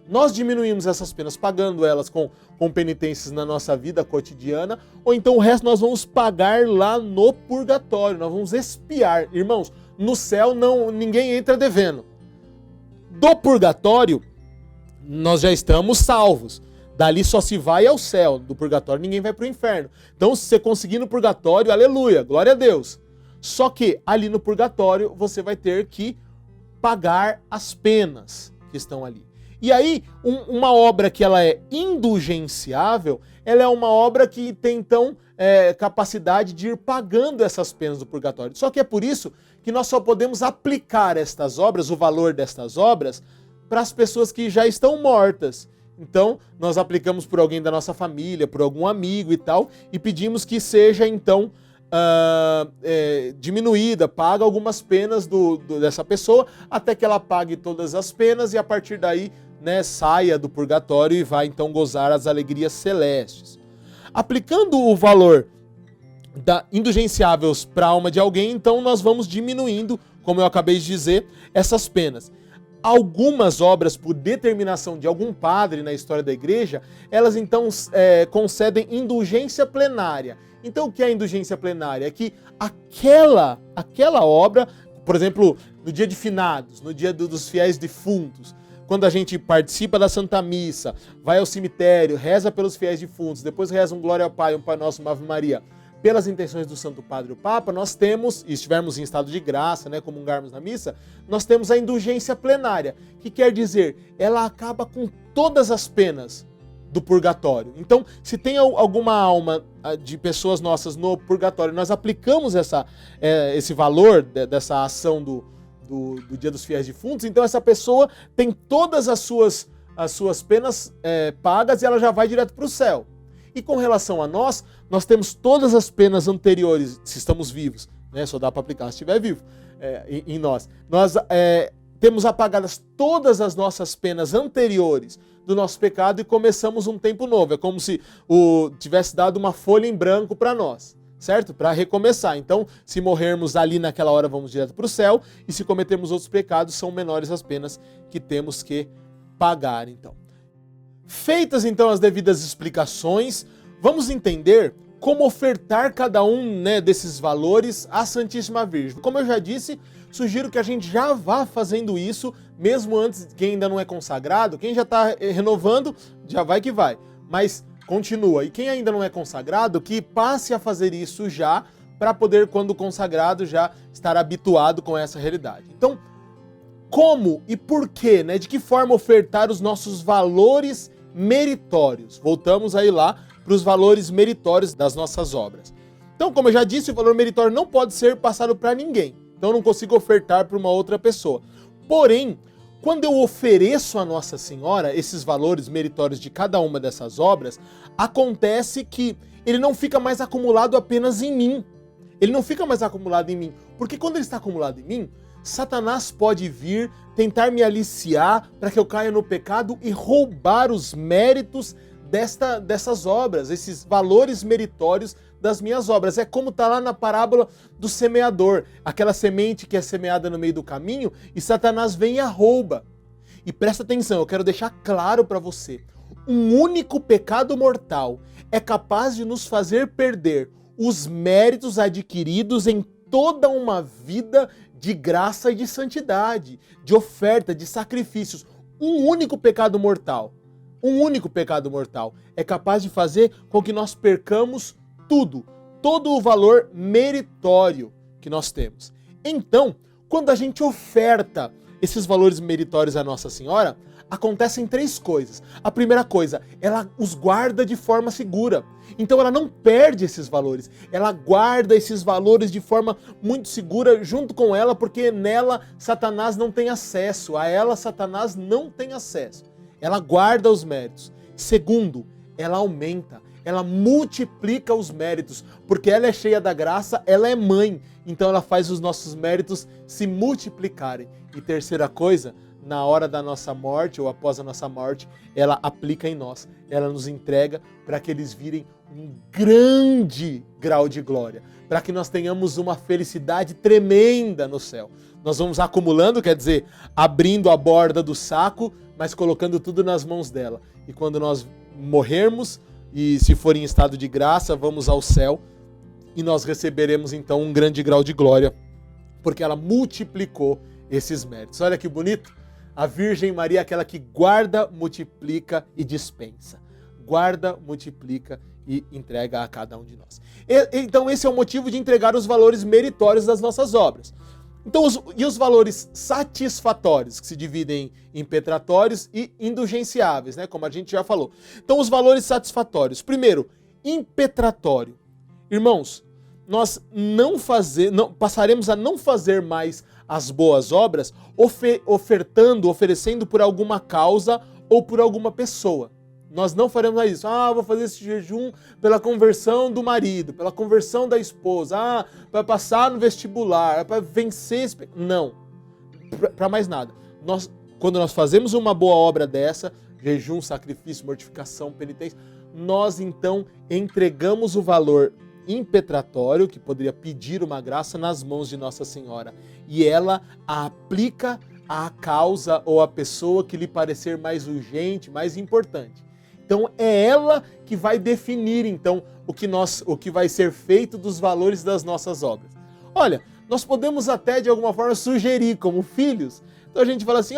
S1: Nós diminuímos essas penas pagando elas com penitências na nossa vida cotidiana, ou então o resto nós vamos pagar lá no purgatório, nós vamos expiar. Irmãos, no céu ninguém entra devendo. Do purgatório, nós já estamos salvos. Dali só se vai ao céu. Do purgatório ninguém vai para o inferno. Então se você conseguir no purgatório, aleluia, glória a Deus. Só que ali no purgatório você vai ter que pagar as penas que estão ali. E aí, uma obra que ela é indulgenciável, ela é uma obra que tem, então, capacidade de ir pagando essas penas do purgatório. Só que é por isso que nós só podemos aplicar estas obras, o valor destas obras, para as pessoas que já estão mortas. Então, nós aplicamos por alguém da nossa família, por algum amigo e tal, e pedimos que seja, então, diminuída, paga algumas penas dessa pessoa, até que ela pague todas as penas e a partir daí, né, saia do purgatório e vai então gozar as alegrias celestes. Aplicando o valor da indulgenciáveis para a alma de alguém, então nós vamos diminuindo, como eu acabei de dizer, essas penas. Algumas obras, por determinação de algum padre na história da igreja, elas então concedem indulgência plenária. Então o que é a indulgência plenária? É que aquela obra, por exemplo, no dia de finados, no dia dos fiéis defuntos, quando a gente participa da Santa Missa, vai ao cemitério, reza pelos fiéis defuntos, depois reza um Glória ao Pai, um Pai Nosso, uma Ave Maria, pelas intenções do Santo Padre e o Papa, nós temos, e estivermos em estado de graça, né, comungarmos na missa, nós temos a indulgência plenária, que quer dizer, ela acaba com todas as penas do purgatório. Então, se tem alguma alma de pessoas nossas no purgatório, nós aplicamos esse valor dessa ação do Dia dos Fiéis Defuntos, então essa pessoa tem todas as suas penas pagas e ela já vai direto para o céu. E com relação a nós temos todas as penas anteriores, se estamos vivos, né? Só dá para aplicar se estiver vivo em nós. Nós temos apagadas todas as nossas penas anteriores do nosso pecado e começamos um tempo novo. É como se tivesse dado uma folha em branco para nós, certo? Para recomeçar. Então, se morrermos ali naquela hora, vamos direto para o céu, e se cometermos outros pecados, são menores as penas que temos que pagar, então. Feitas, então, as devidas explicações, vamos entender como ofertar cada um, né, desses valores à Santíssima Virgem. Como eu já disse, sugiro que a gente já vá fazendo isso, mesmo antes, quem ainda não é consagrado, quem já está renovando, já vai que vai. Mas continua. E quem ainda não é consagrado, que passe a fazer isso já, para poder, quando consagrado, já estar habituado com essa realidade. Então, como e por quê, né? De que forma ofertar os nossos valores meritórios? Voltamos aí lá para os valores meritórios das nossas obras. Então, como eu já disse, o valor meritório não pode ser passado para ninguém. Então, eu não consigo ofertar para uma outra pessoa. Porém, quando eu ofereço a Nossa Senhora esses valores meritórios de cada uma dessas obras, acontece que ele não fica mais acumulado apenas em mim. Ele não fica mais acumulado em mim. Porque quando ele está acumulado em mim, Satanás pode vir tentar me aliciar para que eu caia no pecado e roubar os méritos dessas obras, esses valores meritórios das minhas obras. É como está lá na parábola do semeador, aquela semente que é semeada no meio do caminho e Satanás vem e a rouba. E presta atenção, eu quero deixar claro para você, um único pecado mortal é capaz de nos fazer perder os méritos adquiridos em toda uma vida de graça e de santidade, de oferta, de sacrifícios. Um único pecado mortal é capaz de fazer com que nós percamos todo o valor meritório que nós temos. Então, quando a gente oferta esses valores meritórios à Nossa Senhora, acontecem três coisas. A primeira coisa, ela os guarda de forma segura. Então ela não perde esses valores, ela guarda esses valores de forma muito segura junto com ela, porque nela Satanás não tem acesso, a ela Satanás não tem acesso. Ela guarda os méritos. Segundo, ela aumenta, ela multiplica os méritos, porque ela é cheia da graça, ela é mãe, então ela faz os nossos méritos se multiplicarem. E terceira coisa, na hora da nossa morte ou após a nossa morte, ela aplica em nós, ela nos entrega para que eles virem um grande grau de glória, para que nós tenhamos uma felicidade tremenda no céu. Nós vamos acumulando, quer dizer, abrindo a borda do saco, mas colocando tudo nas mãos dela. E quando nós morrermos, e se for em estado de graça, vamos ao céu, e nós receberemos então um grande grau de glória, porque ela multiplicou esses méritos. Olha que bonito! A Virgem Maria é aquela que guarda, multiplica e dispensa. Guarda, multiplica e entrega a cada um de nós. Então esse é o motivo de entregar os valores meritórios das nossas obras. Então, os valores satisfatórios, que se dividem em impetratórios e indulgenciáveis, né? Como a gente já falou. Então, os valores satisfatórios. Primeiro, impetratório. Irmãos, nós passaremos a não fazer mais as boas obras oferecendo por alguma causa ou por alguma pessoa. Nós não faremos mais isso. Vou fazer esse jejum pela conversão do marido, pela conversão da esposa, para passar no vestibular, para vencer esse... Não, para mais nada. Quando nós fazemos uma boa obra dessa, jejum, sacrifício, mortificação, penitência, nós então entregamos o valor impetratório, que poderia pedir uma graça, nas mãos de Nossa Senhora. E ela a aplica à causa ou à pessoa que lhe parecer mais urgente, mais importante. Então é ela que vai definir então o que vai ser feito dos valores das nossas obras. Olha, nós podemos até de alguma forma sugerir como filhos. Então a gente fala assim,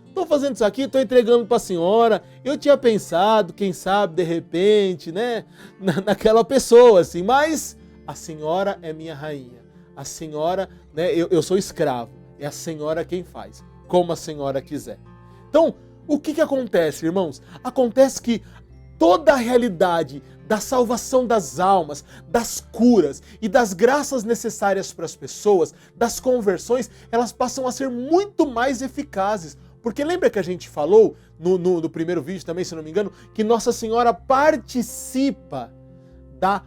S1: estou fazendo isso aqui, estou entregando para a senhora. Eu tinha pensado, quem sabe, de repente, né, naquela pessoa assim, mas a senhora é minha rainha. A senhora, né, eu sou escravo. É a senhora quem faz, como a senhora quiser. Então, o que acontece, irmãos? Acontece que toda a realidade da salvação das almas, das curas e das graças necessárias para as pessoas, das conversões, elas passam a ser muito mais eficazes. Porque lembra que a gente falou no primeiro vídeo também, se não me engano, que Nossa Senhora participa da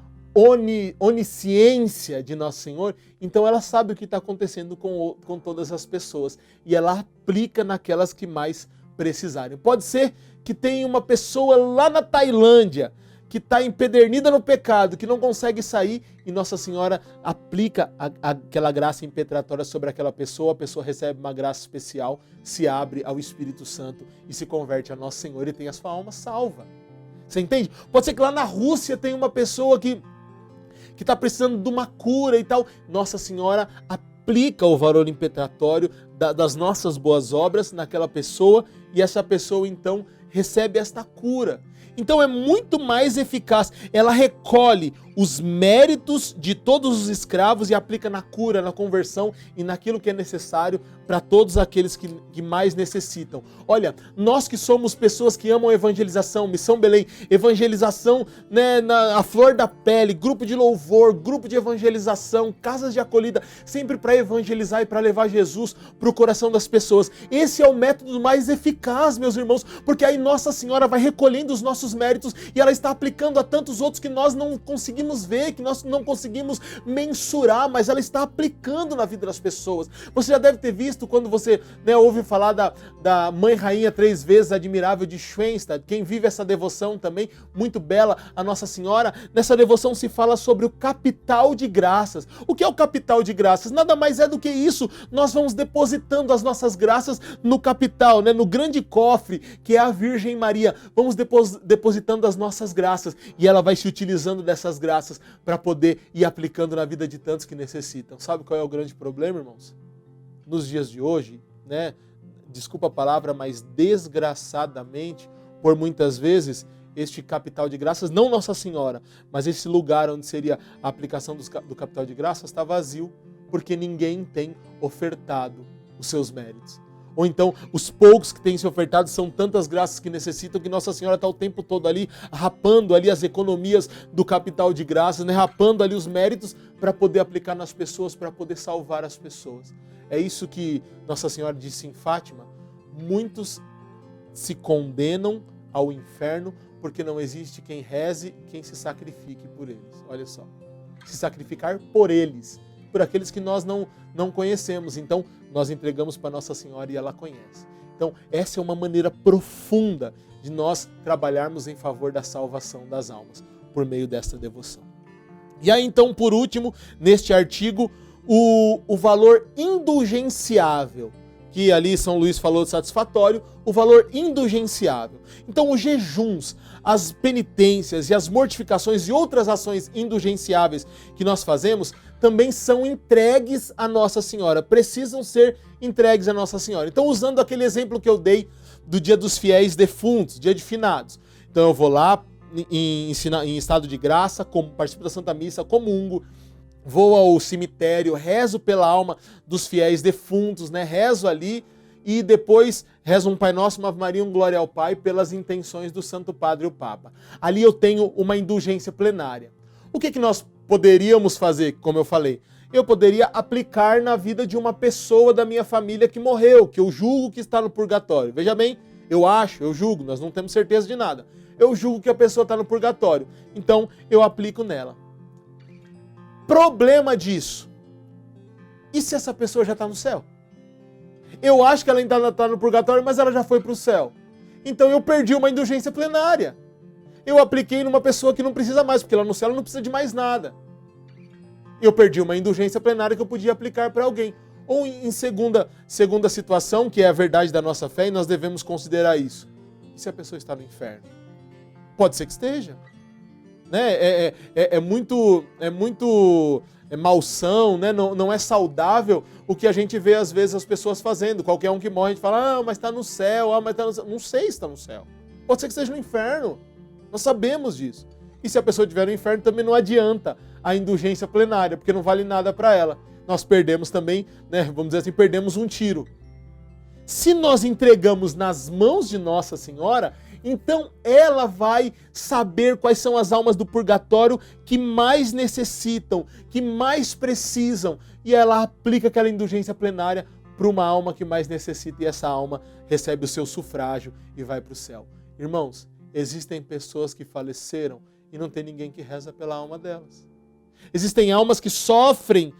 S1: onisciência de Nosso Senhor, então ela sabe o que está acontecendo com todas as pessoas e ela aplica naquelas que mais precisarem. Pode ser que tenha uma pessoa lá na Tailândia que está empedernida no pecado, que não consegue sair, e Nossa Senhora aplica aquela graça impetratória sobre aquela pessoa, a pessoa recebe uma graça especial, se abre ao Espírito Santo e se converte a Nosso Senhor e tem a sua alma salva. Você entende? Pode ser que lá na Rússia tenha uma pessoa que está precisando de uma cura e tal. Nossa Senhora aplica o valor impetratório das nossas boas obras naquela pessoa e essa pessoa então recebe esta cura. Então é muito mais eficaz. Ela recolhe os méritos de todos os escravos e aplica na cura, na conversão e naquilo que é necessário para todos aqueles que mais necessitam. Olha, nós que somos pessoas que amam evangelização, Missão Belém, evangelização, né, a flor da pele, grupo de louvor, grupo de evangelização, casas de acolhida, sempre para evangelizar e para levar Jesus para o coração das pessoas. Esse é o método mais eficaz, meus irmãos, porque aí Nossa Senhora vai recolhendo os nossos méritos e ela está aplicando a tantos outros que nós não conseguimos ver, que nós não conseguimos mensurar, mas ela está aplicando na vida das pessoas. Você já deve ter visto quando você, né, ouve falar da Mãe Rainha 3 vezes admirável de Schoenstatt. Quem vive essa devoção também, muito bela, a Nossa Senhora, nessa devoção se fala sobre o capital de graças. O que é o capital de graças? Nada mais é do que isso. Nós vamos depositando as nossas graças no capital, né, no grande cofre, que é a Virgem Maria. Vamos depositando as nossas graças e ela vai se utilizando dessas graças para poder ir aplicando na vida de tantos que necessitam. Sabe qual é o grande problema, irmãos? Nos dias de hoje, né? Desculpa a palavra, mas desgraçadamente, por muitas vezes, este capital de graças, não Nossa Senhora, mas esse lugar onde seria a aplicação do capital de graças está vazio, porque ninguém tem ofertado os seus méritos. Ou então, os poucos que têm se ofertado são tantas graças que necessitam que Nossa Senhora está o tempo todo ali, rapando ali as economias do capital de graças, né? Rapando ali os méritos para poder aplicar nas pessoas, para poder salvar as pessoas. É isso que Nossa Senhora disse em Fátima. Muitos se condenam ao inferno porque não existe quem reze e quem se sacrifique por eles. Olha só. Se sacrificar por eles, por aqueles que nós não conhecemos. Então, nós entregamos para Nossa Senhora e ela conhece. Então, essa é uma maneira profunda de nós trabalharmos em favor da salvação das almas, por meio desta devoção. E aí, então, por último, neste artigo, o valor indulgenciável, que ali São Luís falou de satisfatório, o valor indulgenciável. Então, os jejuns, as penitências e as mortificações e outras ações indulgenciáveis que nós fazemos também são entregues a Nossa Senhora, precisam ser entregues a Nossa Senhora. Então, usando aquele exemplo que eu dei do dia dos fiéis defuntos, dia de finados. Então, eu vou lá em estado de graça, participo da Santa Missa, comungo, vou ao cemitério, rezo pela alma dos fiéis defuntos, né? Rezo ali e depois rezo um Pai Nosso, uma Ave Maria, um Glória ao Pai pelas intenções do Santo Padre e o Papa. Ali eu tenho uma indulgência plenária. O que nós poderíamos fazer, como eu falei? Eu poderia aplicar na vida de uma pessoa da minha família que morreu, que eu julgo que está no purgatório. Veja bem, eu julgo, nós não temos certeza de nada. Eu julgo que a pessoa está no purgatório, então eu aplico nela. Problema disso. E se essa pessoa já está no céu? Eu acho que ela ainda está no purgatório, mas ela já foi para o céu. Então eu perdi uma indulgência plenária. Eu apliquei numa pessoa que não precisa mais, porque lá no céu ela não precisa de mais nada. Eu perdi uma indulgência plenária que eu podia aplicar para alguém. Ou em segunda situação, que é a verdade da nossa fé, e nós devemos considerar isso. E se a pessoa está no inferno? Pode ser que esteja. Né? É muito malsão, né? Não é saudável o que a gente vê às vezes as pessoas fazendo. Qualquer um que morre, a gente fala, mas está no céu, mas está no céu. Não sei se está no céu. Pode ser que esteja no inferno. Nós sabemos disso. E se a pessoa estiver no inferno, também não adianta a indulgência plenária, porque não vale nada para ela. Nós perdemos também, né? Vamos dizer assim, perdemos um tiro. Se nós entregamos nas mãos de Nossa Senhora, então ela vai saber quais são as almas do purgatório que mais necessitam, que mais precisam, e ela aplica aquela indulgência plenária para uma alma que mais necessita, e essa alma recebe o seu sufrágio e vai para o céu. Irmãos, existem pessoas que faleceram e não tem ninguém que reza pela alma delas. Existem almas que sofrem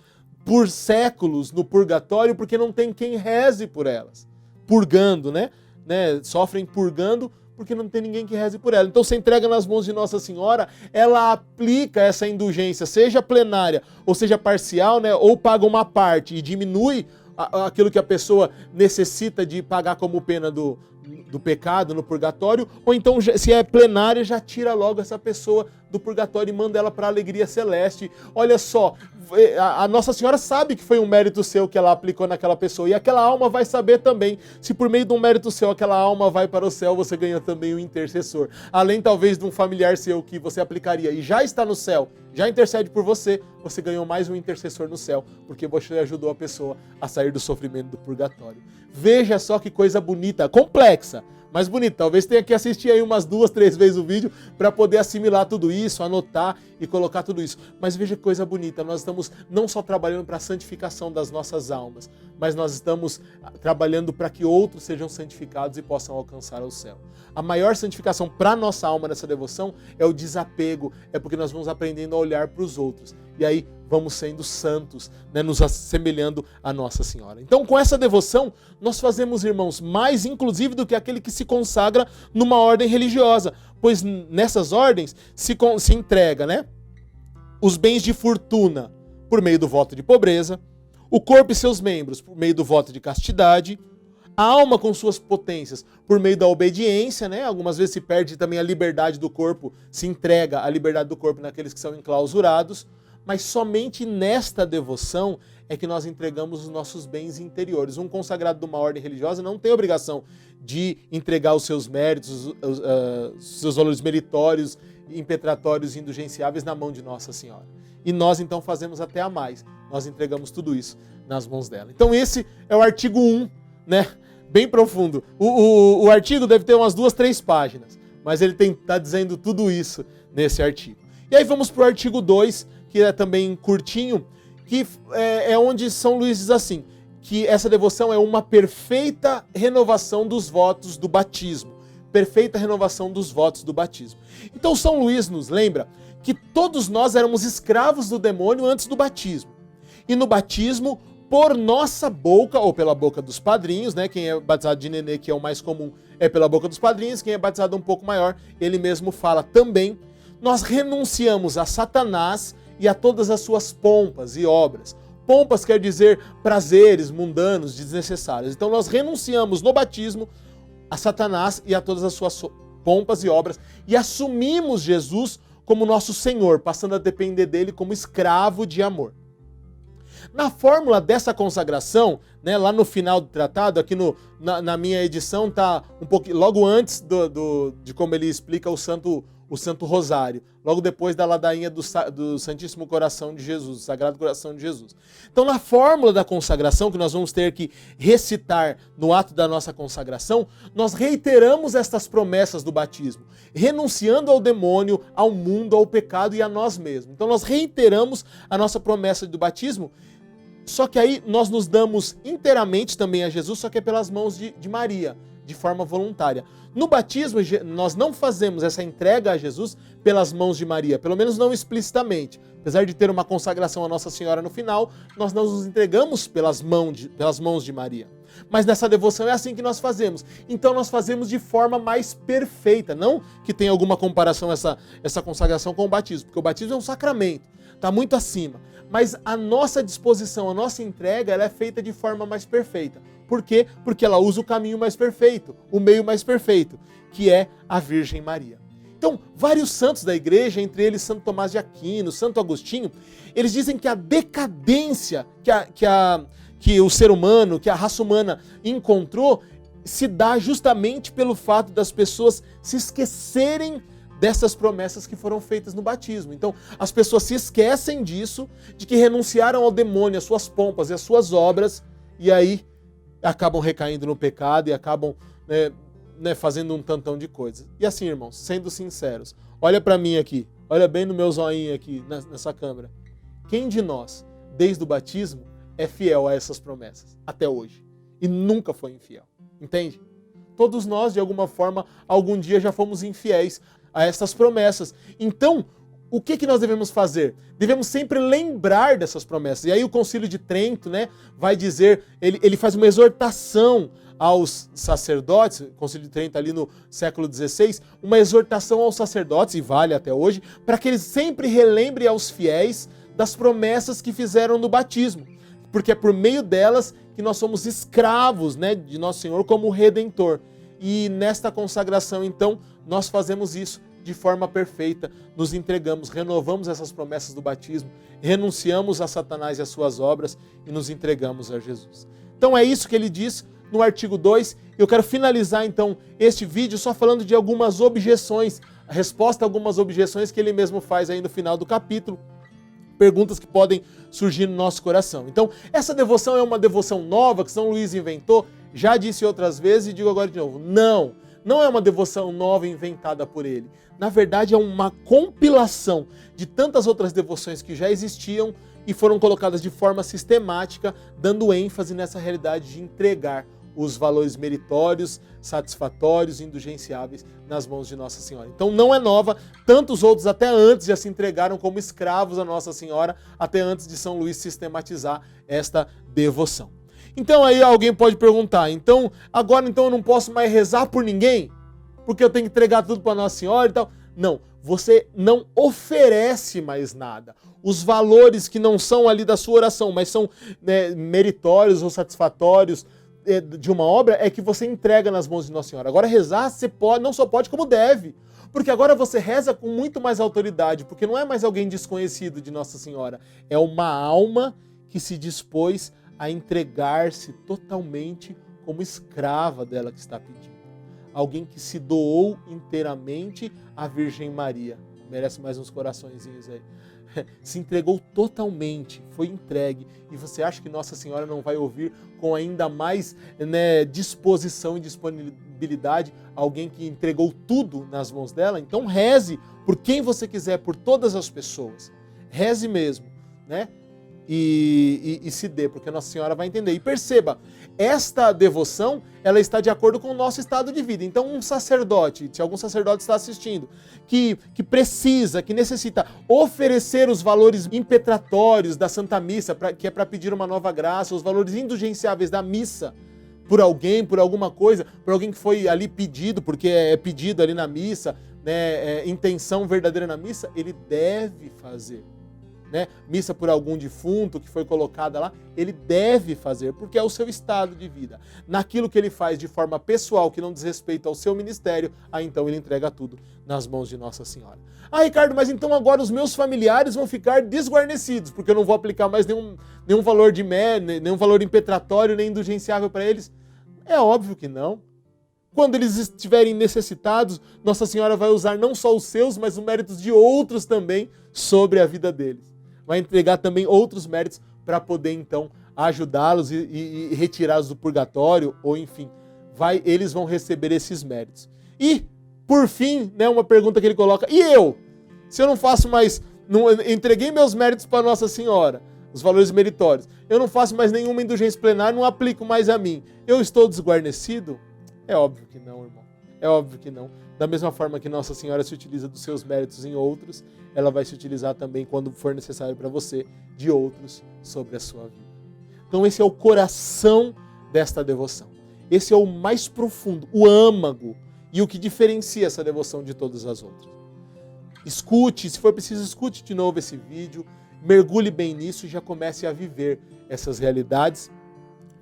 S1: por séculos no purgatório porque não tem quem reze por elas. Purgando, né? Sofrem purgando porque não tem ninguém que reze por ela. Então você entrega nas mãos de Nossa Senhora, ela aplica essa indulgência, seja plenária ou seja parcial, né? Ou paga uma parte e diminui aquilo que a pessoa necessita de pagar como pena do pecado no purgatório, ou então, se é plenária, já tira logo essa pessoa do purgatório e manda ela para a alegria celeste. Olha só, a Nossa Senhora sabe que foi um mérito seu que ela aplicou naquela pessoa, e aquela alma vai saber também, se por meio de um mérito seu aquela alma vai para o céu, você ganha também um intercessor. Além talvez de um familiar seu que você aplicaria e já está no céu, já intercede por você, você ganhou mais um intercessor no céu, porque você ajudou a pessoa a sair do sofrimento do purgatório. Veja só que coisa bonita, complexa, mas bonita. Talvez tenha que assistir aí umas 2, 3 vezes o vídeo para poder assimilar tudo isso, anotar e colocar tudo isso. Mas veja que coisa bonita, nós estamos não só trabalhando para a santificação das nossas almas, mas nós estamos trabalhando para que outros sejam santificados e possam alcançar o céu. A maior santificação para a nossa alma nessa devoção é o desapego, é porque nós vamos aprendendo a olhar para os outros. E aí vamos sendo santos, né, nos assemelhando a Nossa Senhora. Então, com essa devoção, nós fazemos, irmãos, mais inclusive do que aquele que se consagra numa ordem religiosa, pois nessas ordens se entrega, né, os bens de fortuna por meio do voto de pobreza, o corpo e seus membros por meio do voto de castidade, a alma com suas potências por meio da obediência, né? Algumas vezes se perde também a liberdade do corpo, se entrega a liberdade do corpo naqueles que são enclausurados, mas somente nesta devoção é que nós entregamos os nossos bens interiores. Um consagrado de uma ordem religiosa não tem obrigação de entregar os seus méritos, os seus valores meritórios, impetratórios e indulgenciáveis na mão de Nossa Senhora. E nós então fazemos até a mais, nós entregamos tudo isso nas mãos dela. Então esse é o artigo 1, né? Bem profundo. O artigo deve ter umas 2, 3 páginas, mas ele está dizendo tudo isso nesse artigo. E aí vamos para o artigo 2, que é também curtinho, que é onde São Luís diz assim, que essa devoção é uma perfeita renovação dos votos do batismo. Perfeita renovação dos votos do batismo. Então São Luís nos lembra que todos nós éramos escravos do demônio antes do batismo. E no batismo, por nossa boca, ou pela boca dos padrinhos, né? Quem é batizado de nenê, que é o mais comum, é pela boca dos padrinhos. Quem é batizado um pouco maior, ele mesmo fala também. Nós renunciamos a Satanás e a todas as suas pompas e obras. Pompas quer dizer prazeres mundanos, desnecessários. Então nós renunciamos no batismo a Satanás e a todas as suas pompas e obras e assumimos Jesus como nosso Senhor, passando a depender dele como escravo de amor. Na fórmula dessa consagração, né, lá no final do tratado, aqui na minha edição, tá um pouquinho logo antes de como ele explica o Santo Rosário, logo depois da ladainha do Santíssimo Coração de Jesus, Sagrado Coração de Jesus. Então, na fórmula da consagração, que nós vamos ter que recitar no ato da nossa consagração, nós reiteramos estas promessas do batismo, renunciando ao demônio, ao mundo, ao pecado e a nós mesmos. Então, nós reiteramos a nossa promessa do batismo, só que aí nós nos damos inteiramente também a Jesus, só que é pelas mãos de Maria, de forma voluntária. No batismo, nós não fazemos essa entrega a Jesus pelas mãos de Maria, pelo menos não explicitamente. Apesar de ter uma consagração a Nossa Senhora no final, nós não nos entregamos pelas mãos de Maria. Mas nessa devoção é assim que nós fazemos. Então nós fazemos de forma mais perfeita. Não que tenha alguma comparação essa consagração com o batismo, porque o batismo é um sacramento, está muito acima. Mas a nossa disposição, a nossa entrega, ela é feita de forma mais perfeita. Por quê? Porque ela usa o caminho mais perfeito, o meio mais perfeito, que é a Virgem Maria. Então, vários santos da igreja, entre eles Santo Tomás de Aquino, Santo Agostinho, eles dizem que a decadência que o ser humano, que a raça humana encontrou, se dá justamente pelo fato das pessoas se esquecerem dessas promessas que foram feitas no batismo. Então, as pessoas se esquecem disso, de que renunciaram ao demônio, às suas pompas e às suas obras, e aí acabam recaindo no pecado e acabam fazendo um tantão de coisas. E assim, irmãos, sendo sinceros, olha para mim aqui, olha bem no meu zoinho aqui, nessa câmera. Quem de nós, desde o batismo, é fiel a essas promessas, até hoje? E nunca foi infiel, entende? Todos nós, de alguma forma, algum dia já fomos infiéis a essas promessas. Então, o que nós devemos fazer? Devemos sempre lembrar dessas promessas. E aí o Concílio de Trento, né, vai dizer, ele faz uma exortação aos sacerdotes, o Concílio de Trento ali no século XVI, uma exortação aos sacerdotes, e vale até hoje, para que eles sempre relembrem aos fiéis das promessas que fizeram no batismo. Porque é por meio delas que nós somos escravos, né, de Nosso Senhor como Redentor. E nesta consagração, então, nós fazemos isso de forma perfeita, nos entregamos, renovamos essas promessas do batismo, renunciamos a Satanás e as suas obras e nos entregamos a Jesus. Então é isso que ele diz no artigo 2. Eu quero finalizar então este vídeo só falando de algumas objeções, a resposta a algumas objeções que ele mesmo faz aí no final do capítulo, perguntas que podem surgir no nosso coração. Então, essa devoção é uma devoção nova que São Luís inventou, já disse outras vezes e digo agora de novo, não é uma devoção nova inventada por ele. Na verdade, é uma compilação de tantas outras devoções que já existiam e foram colocadas de forma sistemática, dando ênfase nessa realidade de entregar os valores meritórios, satisfatórios, indulgenciáveis nas mãos de Nossa Senhora. Então não é nova, tantos outros até antes já se entregaram como escravos a Nossa Senhora, até antes de São Luís sistematizar esta devoção. Então aí alguém pode perguntar, agora eu não posso mais rezar por ninguém? Porque eu tenho que entregar tudo para Nossa Senhora e tal? Não, você não oferece mais nada. Os valores que não são ali da sua oração, mas são meritórios ou satisfatórios de uma obra, é que você entrega nas mãos de Nossa Senhora. Agora rezar, você pode, não só pode, como deve. Porque agora você reza com muito mais autoridade, porque não é mais alguém desconhecido de Nossa Senhora, é uma alma que se dispôs a entregar-se totalmente como escrava dela que está pedindo. Alguém que se doou inteiramente à Virgem Maria. Merece mais uns coraçõezinhos aí. Se entregou totalmente, foi entregue. E você acha que Nossa Senhora não vai ouvir com ainda mais disposição e disponibilidade alguém que entregou tudo nas mãos dela? Então reze por quem você quiser, por todas as pessoas. Reze mesmo, né? e se dê, porque Nossa Senhora vai entender. E perceba, esta devoção, ela está de acordo com o nosso estado de vida. Então, um sacerdote, se algum sacerdote está assistindo, que precisa, que necessita oferecer os valores impetratórios da Santa Missa, que é para pedir uma nova graça, os valores indulgenciáveis da missa, por alguém, por alguma coisa, por alguém que foi ali pedido, porque é pedido ali na missa, né, intenção verdadeira na missa, ele deve fazer. Né? Missa por algum defunto que foi colocada lá, ele deve fazer, porque é o seu estado de vida. Naquilo que ele faz de forma pessoal, que não diz respeito ao seu ministério, aí então ele entrega tudo nas mãos de Nossa Senhora. Ah, Ricardo, mas então agora os meus familiares vão ficar desguarnecidos, porque eu não vou aplicar mais nenhum valor de nenhum valor impetratório, nem indulgenciável para eles? É óbvio que não. Quando eles estiverem necessitados, Nossa Senhora vai usar não só os seus, mas os méritos de outros também sobre a vida deles. Vai entregar também outros méritos para poder, então, ajudá-los e retirá-los do purgatório, ou enfim, eles vão receber esses méritos. E, por fim, né, uma pergunta que ele coloca, e eu? Se eu não faço mais, entreguei meus méritos para Nossa Senhora, os valores meritórios, eu não faço mais nenhuma indulgência plenária, não aplico mais a mim, eu estou desguarnecido? É óbvio que não, irmão. É óbvio que não. Da mesma forma que Nossa Senhora se utiliza dos seus méritos em outros, ela vai se utilizar também, quando for necessário para você, de outros sobre a sua vida. Então esse é o coração desta devoção. Esse é o mais profundo, o âmago, e o que diferencia essa devoção de todas as outras. Escute, se for preciso, escute de novo esse vídeo, mergulhe bem nisso e já comece a viver essas realidades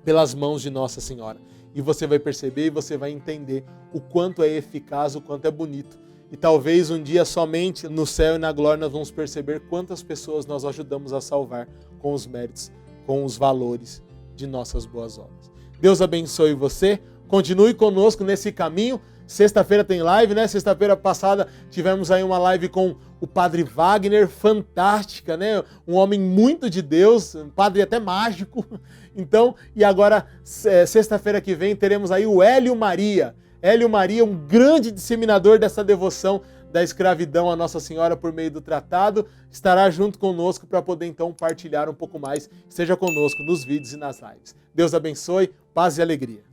S1: pelas mãos de Nossa Senhora. E você vai perceber e você vai entender o quanto é eficaz, o quanto é bonito. E talvez um dia somente no céu e na glória nós vamos perceber quantas pessoas nós ajudamos a salvar com os méritos, com os valores de nossas boas obras. Deus abençoe você, continue conosco nesse caminho. Sexta-feira tem live, né? Sexta-feira passada tivemos aí uma live com o Padre Wagner, fantástica, né? Um homem muito de Deus, um padre até mágico. Então, e agora, sexta-feira que vem, teremos aí o Hélio Maria. Hélio Maria, um grande disseminador dessa devoção da escravidão a Nossa Senhora por meio do tratado, estará junto conosco para poder então partilhar um pouco mais. Esteja conosco nos vídeos e nas lives. Deus abençoe, paz e alegria.